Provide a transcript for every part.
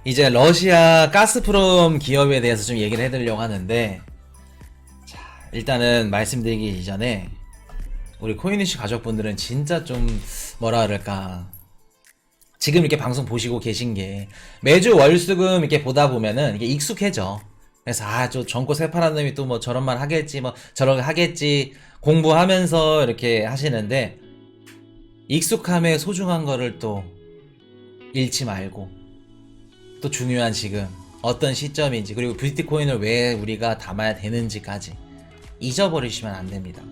이제 러시아 가스프롬 기업에 대해서 좀 얘기를 해드리려고 하는데, 자, 일단은 말씀드리기 이전에 우리 코인이슈 가족분들은 진짜 좀 뭐라 그럴까, 지금 이렇게 방송 보시고 계신 게 매주 월수금 이렇게 보다 보면은 이게 익숙해져. 그래서 저 젊고 새파란 놈이 또 뭐 저런 말 하겠지, 뭐 저런 하겠지 공부하면서 이렇게 하시는데, 익숙함의 소중한 거를 또 잃지 말고, 또 중요한 지금 어떤 시점인지, 그리고 비트코인을 왜 우리가 담아야 되는지까지 잊어버리시면 안 됩니다.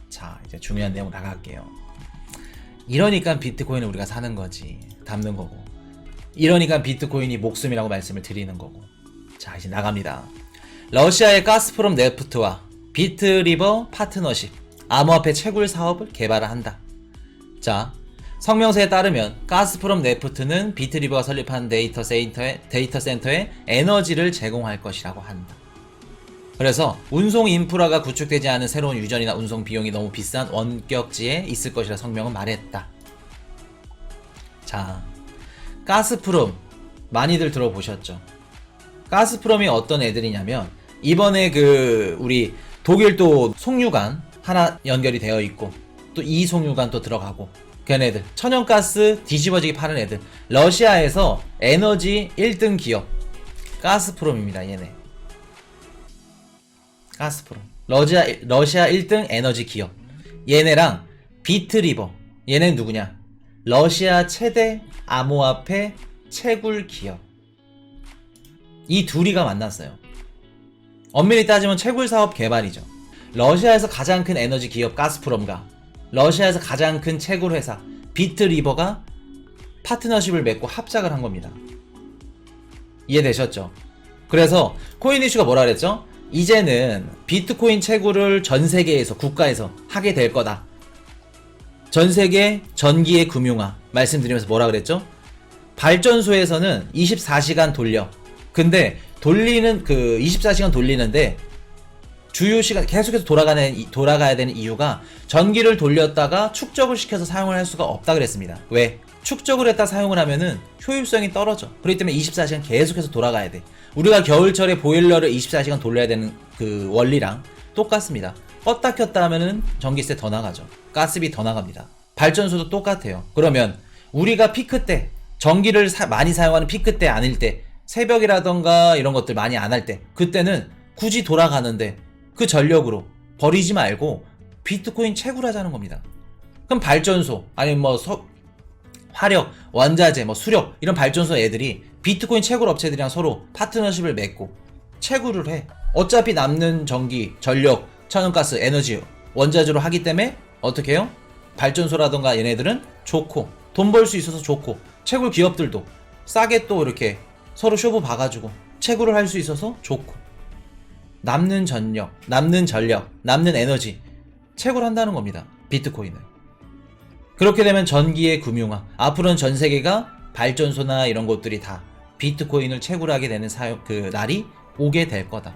자, 이제 중요한 내용 나갈게요. 이러니까 비트코인을 우리가 사는 거지, 담는 거고, 이러니까 비트코인이 목숨이라고 말씀을 드리는 거고. 자, 이제 나갑니다. 러시아의 가스프롬 네프트와 비트리버 파트너십 암호화폐 채굴 사업을 개발을 한다. 자, 성명서에 따르면 가스프롬 네프트는 비트리버가 설립한 데이터 센터에 에너지를 제공할 것이라고 한다. 그래서 운송 인프라가 구축되지 않은 새로운 유전이나 운송 비용이 너무 비싼 원격지에 있을 것이라 성명은 말했다. 자, 가스프롬 많이들 들어보셨죠? 가스프롬이 어떤 애들이냐면, 이번에 우리 독일도 송유관 하나 연결이 되어 있고, 또 이 송유관 또 들어가고, 걔네들 천연가스 뒤집어지게 파는 애들, 러시아에서 에너지 1등 기업 가스프롬입니다. 얘네 가스프롬, 러시아 1등 에너지 기업. 얘네랑 비트리버, 얘네는 누구냐, 러시아 최대 암호화폐 채굴 기업. 이 둘이가 만났어요. 엄밀히 따지면 채굴 사업 개발이죠. 러시아에서 가장 큰 에너지 기업 가스프롬과 러시아에서 가장 큰 채굴 회사 비트리버가 파트너십을 맺고 합작을 한 겁니다. 이해되셨죠? 그래서 코인이슈가 뭐라 그랬죠? 이제는 비트코인 채굴을 전 세계에서, 국가에서 하게 될 거다. 전 세계 전기의 금융화 말씀드리면서 뭐라 그랬죠? 발전소에서는 24시간 돌려. 근데 돌리는 24시간 돌리는데 주요 시간 계속해서 돌아가야 되는 이유가, 전기를 돌렸다가 축적을 시켜서 사용을 할 수가 없다 그랬습니다. 왜? 축적을 했다 사용을 하면은 효율성이 떨어져. 그렇기 때문에 24시간 계속해서 돌아가야 돼. 우리가 겨울철에 보일러를 24시간 돌려야 되는 그 원리랑 똑같습니다. 껐다 켰다 하면은 전기세 더 나가죠. 가스비 더 나갑니다. 발전소도 똑같아요. 그러면 우리가 피크 때, 전기를 많이 사용하는 피크 때 아닐 때, 새벽이라던가 이런 것들 많이 안 할 때, 그때는 굳이 돌아가는데 그 전력으로 버리지 말고 비트코인 채굴하자는 겁니다. 그럼 발전소, 아니면 뭐 화력, 원자재, 뭐 수력, 이런 발전소 애들이 비트코인 채굴 업체들이랑 서로 파트너십을 맺고 채굴을 해. 어차피 남는 전기, 전력, 천연가스, 에너지, 원자재로 하기 때문에 어떻게 해요? 발전소라던가 얘네들은 좋고, 돈 벌 수 있어서 좋고, 채굴 기업들도 싸게 또 이렇게 서로 쇼부 봐가지고 채굴을 할 수 있어서 좋고, 남는 전력, 남는 전력, 남는 에너지 채굴한다는 겁니다. 비트코인을. 그렇게 되면 전기의 금융화, 앞으로는 전 세계가 발전소나 이런 것들이 다 비트코인을 채굴하게 되는 날이 오게 될 거다.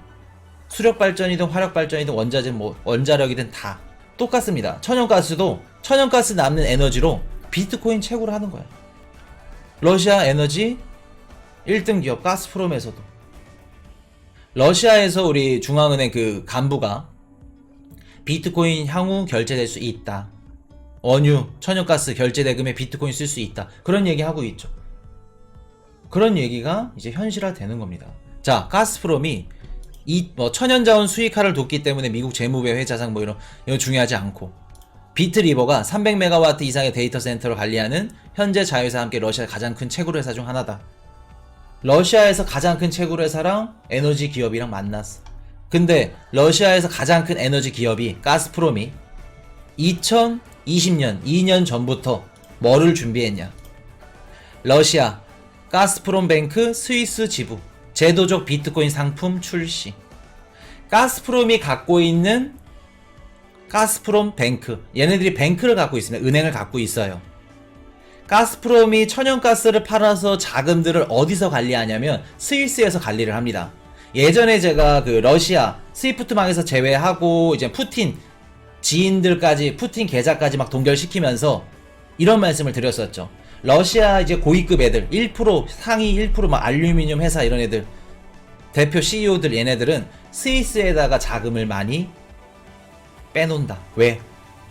수력 발전이든 화력 발전이든 원자재, 원자력이든 다 똑같습니다. 천연가스도 천연가스 남는 에너지로 비트코인 채굴을 하는 거야. 러시아 에너지 1등 기업 가스프롬에서도, 러시아에서 우리 중앙은행 간부가 비트코인 향후 결제될 수 있다. 원유, 천연가스 결제 대금에 비트코인 쓸 수 있다. 그런 얘기 하고 있죠. 그런 얘기가 이제 현실화 되는 겁니다. 자, 가스프롬이 천연자원 수익화를 돕기 때문에 미국 재무배 회자상 이런 중요하지 않고, 비트리버가 300메가와트 이상의 데이터 센터를 관리하는 현재 자회사와 함께 러시아 가장 큰 채굴 회사 중 하나다. 러시아에서 가장 큰 채굴 회사랑 에너지 기업이랑 만났어. 근데 러시아에서 가장 큰 에너지 기업이 가스프롬이 2020년 2년 전부터 뭐를 준비했냐? 러시아 가스프롬 뱅크 스위스 지부 제도적 비트코인 상품 출시. 가스프롬이 갖고 있는 가스프롬 뱅크, 얘네들이 뱅크를 갖고 있습니다. 은행을 갖고 있어요. 가스프롬이 천연가스를 팔아서 자금들을 어디서 관리하냐면 스위스에서 관리를 합니다. 예전에 제가 러시아 스위프트망에서 제외하고 이제 푸틴 지인들까지, 푸틴 계좌까지 막 동결시키면서 이런 말씀을 드렸었죠. 러시아 이제 고위급 애들 1% 상위 1%막 알루미늄 회사 이런 애들 대표 CEO들 얘네들은 스위스에다가 자금을 많이 빼놓는다. 왜?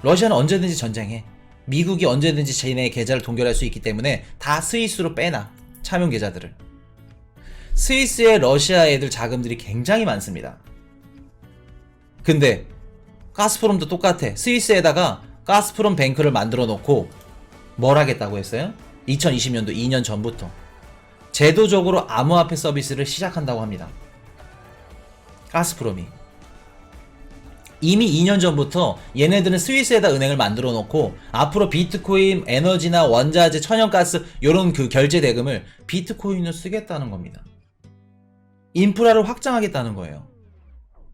러시아는 언제든지 전쟁해. 미국이 언제든지 쟤네 계좌를 동결할 수 있기 때문에 다 스위스로 빼놔. 차명 계좌들을. 스위스에 러시아 애들 자금들이 굉장히 많습니다. 근데 가스프롬도 똑같아. 스위스에다가 가스프롬 뱅크를 만들어 놓고 뭘 하겠다고 했어요? 2020년도 2년 전부터 제도적으로 암호화폐 서비스를 시작한다고 합니다. 가스프롬이 이미 2년 전부터 얘네들은 스위스에다 은행을 만들어 놓고 앞으로 비트코인, 에너지나 원자재, 천연가스 요런 그 결제 대금을 비트코인으로 쓰겠다는 겁니다. 인프라를 확장하겠다는 거예요.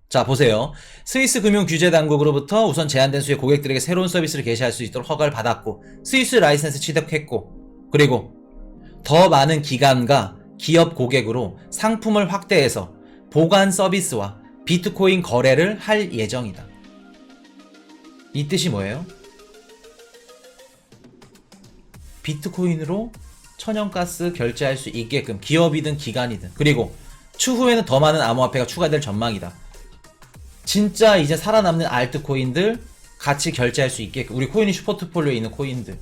자, 보세요. 스위스 금융규제당국으로부터 우선 제한된 수의 고객들에게 새로운 서비스를 개시할 수 있도록 허가를 받았고 스위스 라이센스 취득했고 그리고 더 많은 기관과 기업 고객으로 상품을 확대해서 보관 서비스와 비트코인 거래를 할 예정이다. 이 뜻이 뭐예요? 비트코인으로 천연가스 결제할 수 있게끔 기업이든 기관이든 그리고 추후에는 더 많은 암호화폐가 추가될 전망이다. 진짜 이제 살아남는 알트코인들 같이 결제할 수 있게끔 우리 코인이슈 포트폴리오에 있는 코인들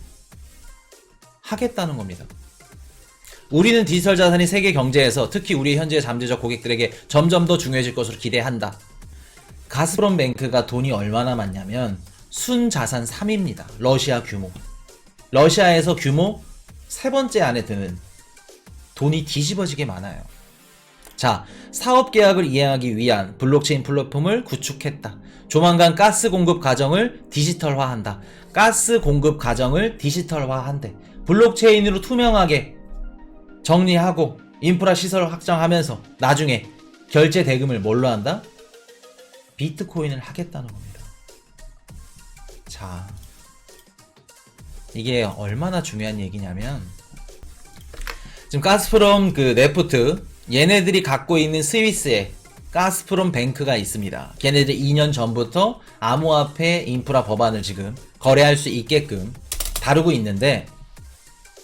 하겠다는 겁니다. 우리는 디지털 자산이 세계 경제에서 특히 우리 현재 잠재적 고객들에게 점점 더 중요해질 것으로 기대한다. 가스프롬 뱅크가 돈이 얼마나 많냐면 순자산 3위입니다. 러시아 규모. 러시아에서 규모 세 번째 안에 드는 돈이 뒤집어지게 많아요. 자, 사업 계약을 이행하기 위한 블록체인 플랫폼을 구축했다. 조만간 가스 공급 과정을 디지털화한다. 가스 공급 과정을 디지털화한대. 블록체인으로 투명하게 정리하고 인프라 시설을 확장하면서 나중에 결제 대금을 뭘로 한다? 비트코인을 하겠다는 겁니다. 자, 이게 얼마나 중요한 얘기냐면 지금 가스프롬 그 네프트 얘네들이 갖고 있는 스위스에 가스프롬 뱅크가 있습니다. 걔네들 2년 전부터 암호화폐 인프라 법안을 지금 거래할 수 있게끔 다루고 있는데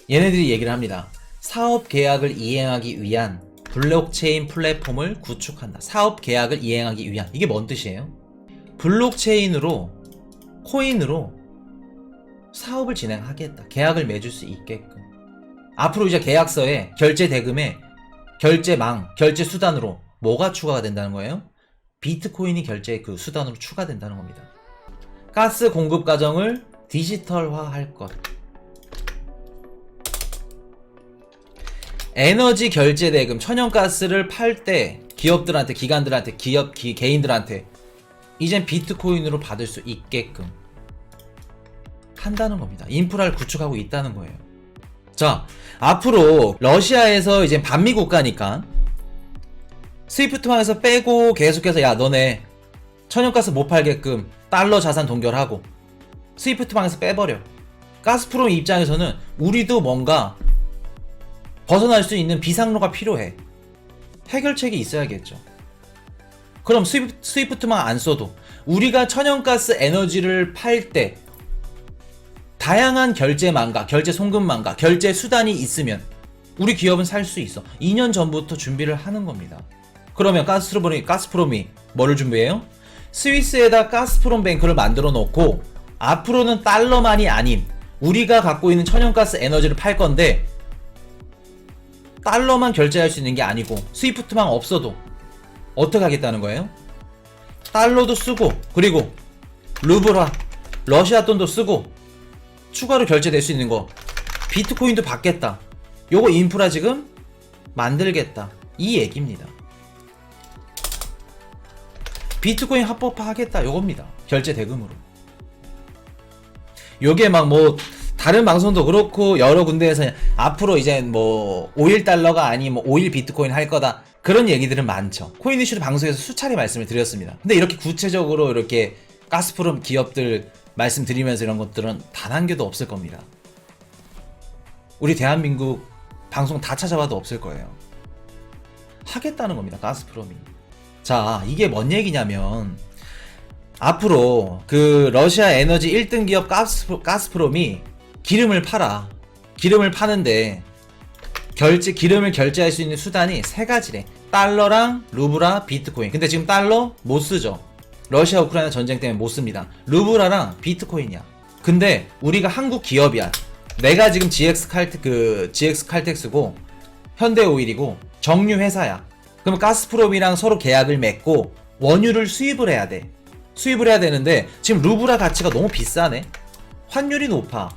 얘네들이 얘기를 합니다. 사업 계약을 이행하기 위한 블록체인 플랫폼을 구축한다. 사업 계약을 이행하기 위한 이게 뭔 뜻이에요? 블록체인으로 코인으로 사업을 진행하겠다. 계약을 맺을 수 있게끔. 앞으로 이제 계약서에 결제 대금에 결제망, 결제 수단으로 뭐가 추가가 된다는 거예요? 비트코인이 결제 그 수단으로 추가된다는 겁니다. 가스 공급 과정을 디지털화할 것. 에너지 결제 대금, 천연가스를 팔 때 기업들한테, 기관들한테, 개인들한테 이젠 비트코인으로 받을 수 있게끔 한다는 겁니다. 인프라를 구축하고 있다는 거예요. 자, 앞으로 러시아에서 이제 반미 국가니까 스위프트망에서 빼고 계속해서 야 너네 천연가스 못 팔게끔 달러 자산 동결하고 스위프트망에서 빼버려. 가스프롬 입장에서는 우리도 뭔가 벗어날 수 있는 비상로가 필요해. 해결책이 있어야겠죠. 그럼 스위프트망 안 써도 우리가 천연가스 에너지를 팔 때 다양한 결제망과 결제 송금망과 결제 수단이 있으면 우리 기업은 살 수 있어. 2년 전부터 준비를 하는 겁니다. 그러면 가스프롬이 뭐를 준비해요? 스위스에다 가스프롬 뱅크를 만들어 놓고 앞으로는 달러만이 아닌 우리가 갖고 있는 천연가스 에너지를 팔 건데 달러만 결제할 수 있는 게 아니고 스위프트망 없어도 어떻게 하겠다는 거예요? 달러도 쓰고 그리고 루블화 러시아 돈도 쓰고 추가로 결제될 수 있는 거 비트코인도 받겠다. 요거 인프라 지금 만들겠다 이 얘기입니다. 비트코인 합법화 하겠다 요겁니다. 결제 대금으로. 요게 막 뭐 다른 방송도 그렇고 여러 군데에서 앞으로 이제 뭐 5일 달러가 아닌 뭐 5일 비트코인 할 거다 그런 얘기들은 많죠. 코인이슈도 방송에서 수차례 말씀을 드렸습니다. 근데 이렇게 구체적으로 이렇게 가스프롬 기업들 말씀드리면서 이런 것들은 단 한 개도 없을 겁니다. 우리 대한민국 방송 다 찾아봐도 없을 거예요. 하겠다는 겁니다. 가스프롬이. 자, 이게 뭔 얘기냐면 앞으로 그 러시아 에너지 1등 기업 가스프롬이 기름을 팔아. 기름을 파는데 기름을 결제할 수 있는 수단이 세 가지래. 달러랑 루브라, 비트코인. 근데 지금 달러 못 쓰죠. 러시아 우크라이나 전쟁 때문에 못 씁니다. 루브라랑 비트코인이야. 근데 우리가 한국 기업이야. 내가 지금 GX 칼텍스고 현대오일이고 정유 회사야. 그럼 가스프롬이랑 서로 계약을 맺고 원유를 수입을 해야 돼. 수입을 해야 되는데 지금 루브라 가치가 너무 비싸네. 환율이 높아.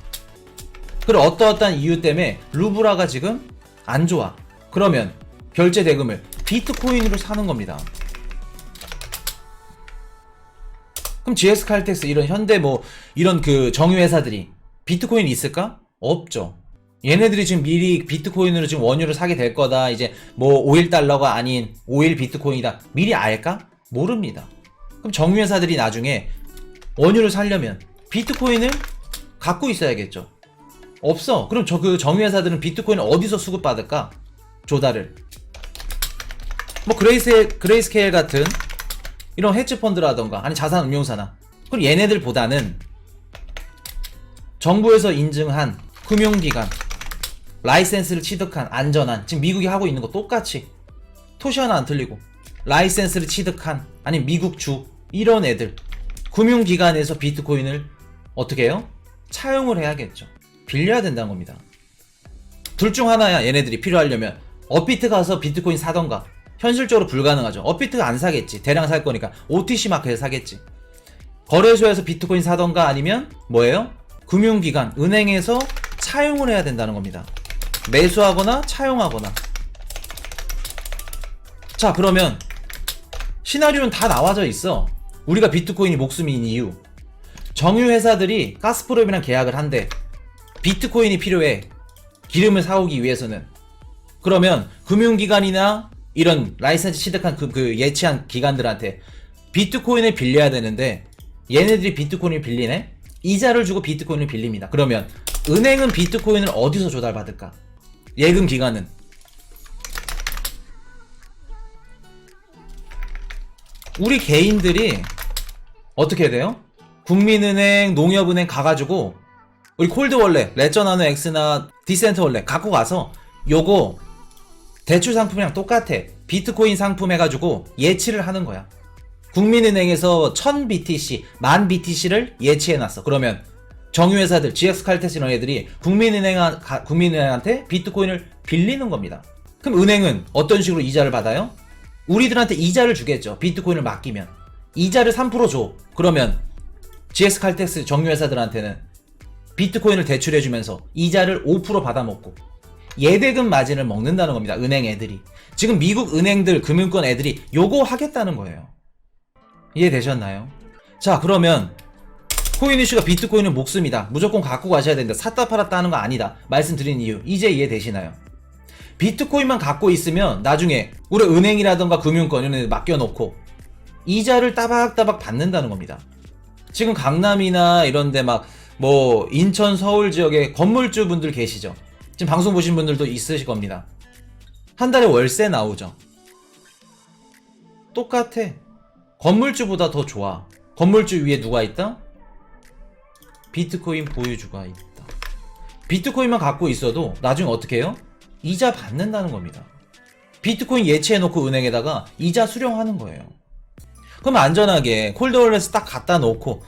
그리고 어떠어떠한 이유 때문에 루브라가 지금 안 좋아. 그러면 결제 대금을 비트코인으로 사는 겁니다. 그럼 GX 칼텍스 이런 현대 이런 그 정유 회사들이 비트코인이 있을까? 없죠. 얘네들이 지금 미리 비트코인으로 지금 원유를 사게 될 거다. 이제 5일 달러가 아닌 5일 비트코인이다. 미리 알까? 모릅니다. 그럼 정유 회사들이 나중에 원유를 사려면 비트코인을 갖고 있어야겠죠. 없어. 그럼 그 정유 회사들은 비트코인을 어디서 수급받을까? 조달을. 그레이스케일 같은 이런 헤지펀드라던가 아니 자산운용사나. 그럼 얘네들보다는 정부에서 인증한 금융기관 라이센스를 취득한 안전한, 지금 미국이 하고 있는 거 똑같이 토시 하나 안 틀리고 라이센스를 취득한 아니 미국주 이런 애들 금융기관에서 비트코인을 어떻게 해요? 차용을 해야겠죠. 빌려야 된다는 겁니다. 둘 중 하나야. 얘네들이 필요하려면 업비트 가서 비트코인 사던가. 현실적으로 불가능하죠. 업비트가 안 사겠지. 대량 살 거니까 OTC 마켓에서 사겠지. 거래소에서 비트코인 사던가 아니면 뭐예요? 금융기관, 은행에서 차용을 해야 된다는 겁니다. 매수하거나 차용하거나. 자, 그러면 시나리오는 다 나와져 있어. 우리가 비트코인이 목숨인 이유. 정유 회사들이 가스프롬이랑 계약을 한대. 비트코인이 필요해. 기름을 사오기 위해서는. 그러면 금융기관이나 이런 라이센스 취득한 그 예치한 기관들한테 비트코인을 빌려야 되는데 얘네들이 비트코인을 빌리네? 이자를 주고 비트코인을 빌립니다. 그러면 은행은 비트코인을 어디서 조달받을까? 예금기관은 우리 개인들이 어떻게 돼요? 국민은행, 농협은행 가가지고 우리 콜드월렛, 레저나노 X나 디센트월렛 갖고 가서 요거 대출 상품이랑 똑같아. 비트코인 상품 해가지고 예치를 하는 거야. 국민은행에서 1000BTC, 10,000BTC를 예치해놨어. 그러면 정유회사들, GX칼텍스 이런 애들이 국민은행한테 비트코인을 빌리는 겁니다. 그럼 은행은 어떤 식으로 이자를 받아요? 우리들한테 이자를 주겠죠. 비트코인을 맡기면. 이자를 3% 줘. 그러면 GX칼텍스 정유회사들한테는 비트코인을 대출해주면서 이자를 5% 받아먹고 예대금 마진을 먹는다는 겁니다. 은행 애들이. 지금 미국 은행들, 금융권 애들이 요거 하겠다는 거예요. 이해되셨나요? 자, 그러면 코인 이슈가 비트코인은 목숨이다. 무조건 갖고 가셔야 된다. 샀다 팔았다 하는 거 아니다. 말씀드린 이유 이제 이해되시나요? 비트코인만 갖고 있으면 나중에 우리 은행이라던가 금융권 이런 데 맡겨놓고 이자를 따박따박 받는다는 겁니다. 지금 강남이나 이런데 인천, 서울 지역에 건물주 분들 계시죠? 지금 방송 보신 분들도 있으실 겁니다. 한 달에 월세 나오죠. 똑같아. 건물주보다 더 좋아. 건물주 위에 누가 있다? 비트코인 보유주가 있다. 비트코인만 갖고 있어도 나중에 어떻게 해요? 이자 받는다는 겁니다. 비트코인 예치해놓고 은행에다가 이자 수령하는 거예요. 그럼 안전하게 콜드월렛에 딱 갖다 놓고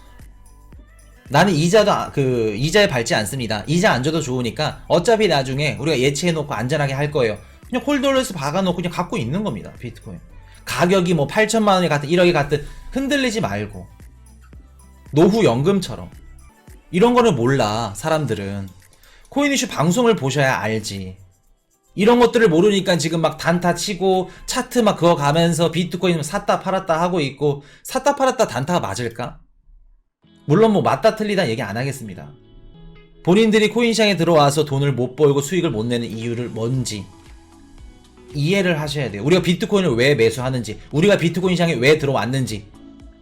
나는 이자에 밟지 않습니다. 이자 안 줘도 좋으니까 어차피 나중에 우리가 예치해놓고 안전하게 할 거예요. 그냥 콜드월렛에 박아놓고 그냥 갖고 있는 겁니다. 비트코인. 가격이 8천만 원이 갔든 1억이 갔든 흔들리지 말고. 노후 연금처럼. 이런 거를 몰라, 사람들은. 코인 이슈 방송을 보셔야 알지. 이런 것들을 모르니까 지금 단타 치고 차트 그거 가면서 비트코인 샀다 팔았다 하고 있고, 샀다 팔았다 단타가 맞을까? 물론 맞다 틀리다 얘기 안 하겠습니다. 본인들이 코인 시장에 들어와서 돈을 못 벌고 수익을 못 내는 이유를 뭔지 이해를 하셔야 돼요. 우리가 비트코인을 왜 매수하는지, 우리가 비트코인 시장에 왜 들어왔는지.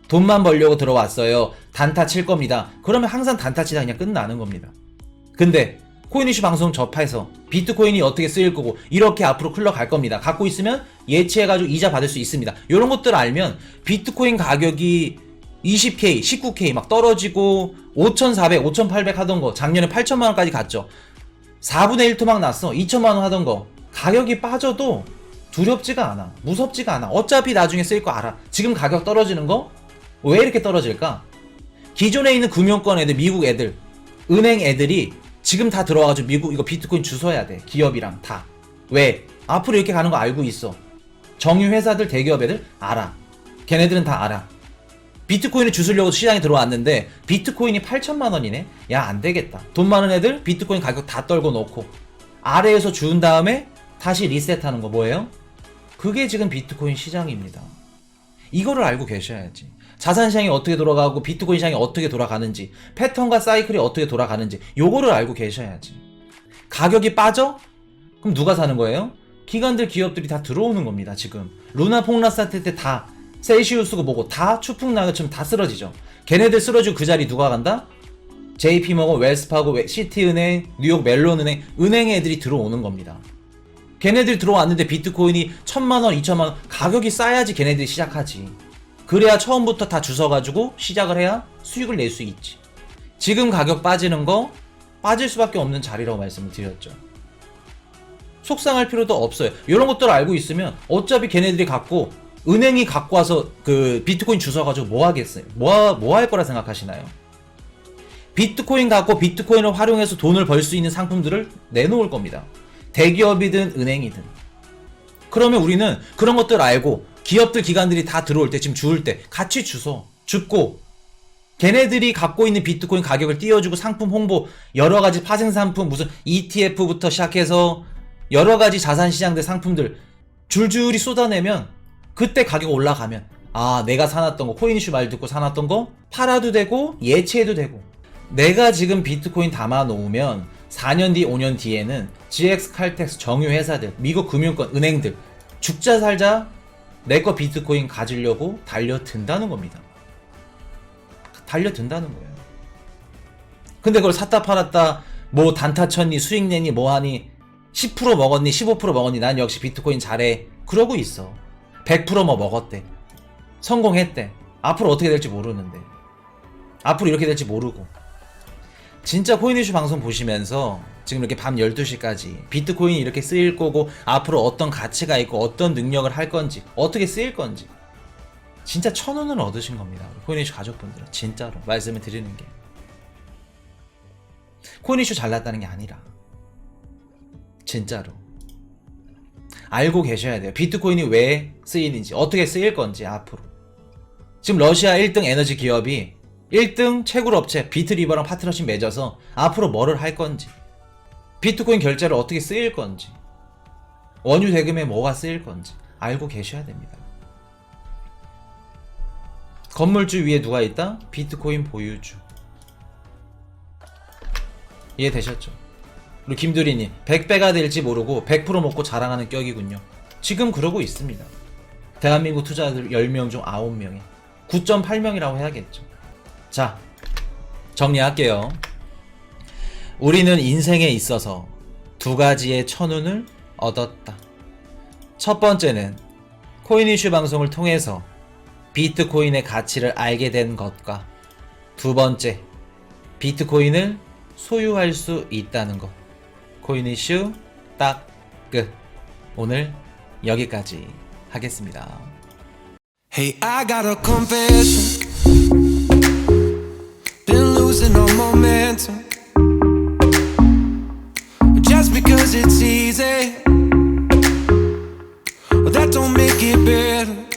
돈만 벌려고 들어왔어요. 단타 칠 겁니다. 그러면 항상 단타 치다 그냥 끝나는 겁니다. 근데 코인 이슈 방송 접해서 비트코인이 어떻게 쓰일 거고 이렇게 앞으로 흘러갈 겁니다. 갖고 있으면 예치해가지고 이자 받을 수 있습니다. 이런 것들 알면 비트코인 가격이 20K, 19K 떨어지고 5,400, 5,800 하던 거 작년에 8천만 원까지 갔죠. 4분의 1 토막 났어. 2천만 원 하던 거 가격이 빠져도 두렵지가 않아. 무섭지가 않아. 어차피 나중에 쓸 거 알아. 지금 가격 떨어지는 거 왜 이렇게 떨어질까? 기존에 있는 금융권 애들, 미국 애들, 은행 애들이 지금 다 들어와가지고 미국 이거 비트코인 주워야 돼. 기업이랑 다. 왜? 앞으로 이렇게 가는 거 알고 있어. 정유 회사들, 대기업 애들 알아. 걔네들은 다 알아. 비트코인을 주스려고 시장에 들어왔는데 비트코인이 8천만 원이네? 야, 안 되겠다. 돈 많은 애들 비트코인 가격 다 떨고 놓고 아래에서 주운 다음에 다시 리셋하는 거 뭐예요? 그게 지금 비트코인 시장입니다. 이거를 알고 계셔야지. 자산 시장이 어떻게 돌아가고 비트코인 시장이 어떻게 돌아가는지, 패턴과 사이클이 어떻게 돌아가는지 요거를 알고 계셔야지. 가격이 빠져? 그럼 누가 사는 거예요? 기관들, 기업들이 다 들어오는 겁니다. 지금 루나 폭락 사태 때 다 셀시우스고 뭐고 다 추풍낙엽처럼 다 쓰러지죠. 걔네들 쓰러지고 그 자리 누가 간다? JP모건, 웰스파고, 시티은행, 뉴욕 멜론은행, 은행 애들이 들어오는 겁니다. 걔네들이 들어왔는데 비트코인이 1,000만원, 2,000만원 가격이 싸야지 걔네들이 시작하지. 그래야 처음부터 다 주워가지고 시작을 해야 수익을 낼 수 있지. 지금 가격 빠지는 거 빠질 수밖에 없는 자리라고 말씀을 드렸죠. 속상할 필요도 없어요. 이런 것들을 알고 있으면 어차피 걔네들이 갖고 은행이 갖고 와서 그 비트코인 주워가지고 뭐 하겠어요? 뭐 할 거라 생각하시나요? 비트코인 갖고 비트코인을 활용해서 돈을 벌 수 있는 상품들을 내놓을 겁니다. 대기업이든 은행이든. 그러면 우리는 그런 것들을 알고 기업들, 기관들이 다 들어올 때, 지금 주울 때 같이 주소, 줍고 걔네들이 갖고 있는 비트코인 가격을 띄워주고 상품 홍보, 여러 가지 파생 상품, 무슨 ETF부터 시작해서 여러 가지 자산 시장들 상품들 줄줄이 쏟아내면 그때 가격 올라가면 아, 내가 사놨던 거, 코인이슈 말 듣고 사놨던 거 팔아도 되고 예치해도 되고, 내가 지금 비트코인 담아 놓으면 4년 뒤, 5년 뒤에는 GX 칼텍스, 정유 회사들, 미국 금융권, 은행들 죽자 살자 내 거 비트코인 가지려고 달려든다는 겁니다. 달려든다는 거예요. 근데 그걸 샀다 팔았다 뭐 단타 쳤니, 수익 내니, 뭐하니, 10% 먹었니, 15% 먹었니, 난 역시 비트코인 잘해 그러고 있어. 100% 뭐 먹었대, 성공했대. 앞으로 어떻게 될지 모르는데, 앞으로 이렇게 될지 모르고. 진짜 코인이슈 방송 보시면서 지금 이렇게 밤 12시까지 비트코인이 이렇게 쓰일 거고 앞으로 어떤 가치가 있고 어떤 능력을 할 건지, 어떻게 쓰일 건지 진짜 천운을 얻으신 겁니다. 코인이슈 가족분들은 진짜로 말씀을 드리는 게, 코인이슈 잘났다는 게 아니라 진짜로 알고 계셔야 돼요. 비트코인이 왜 쓰이는지, 어떻게 쓰일 건지. 앞으로 지금 러시아 1등 에너지 기업이 1등 채굴 업체 비트리버랑 파트너십 맺어서 앞으로 뭐를 할 건지, 비트코인 결제를 어떻게 쓰일 건지, 원유 대금에 뭐가 쓰일 건지 알고 계셔야 됩니다. 건물주 위에 누가 있다? 비트코인 보유주. 이해되셨죠? 그리고 김두리님 100배가 될지 모르고 100% 먹고 자랑하는 격이군요. 지금 그러고 있습니다. 대한민국 투자자들 10명 중 9명이 9.8명이라고 해야겠죠. 자, 정리할게요. 우리는 인생에 있어서 두 가지의 천운을 얻었다. 첫 번째는 코인이슈 방송을 통해서 비트코인의 가치를 알게 된 것과, 두 번째, 비트코인을 소유할 수 있다는 것. 코인이슈 딱 끝. 오늘 여기까지 하겠습니다. Hey, I got a confession. Been losing all momentum. Just because it's easy, well, that don't make it better.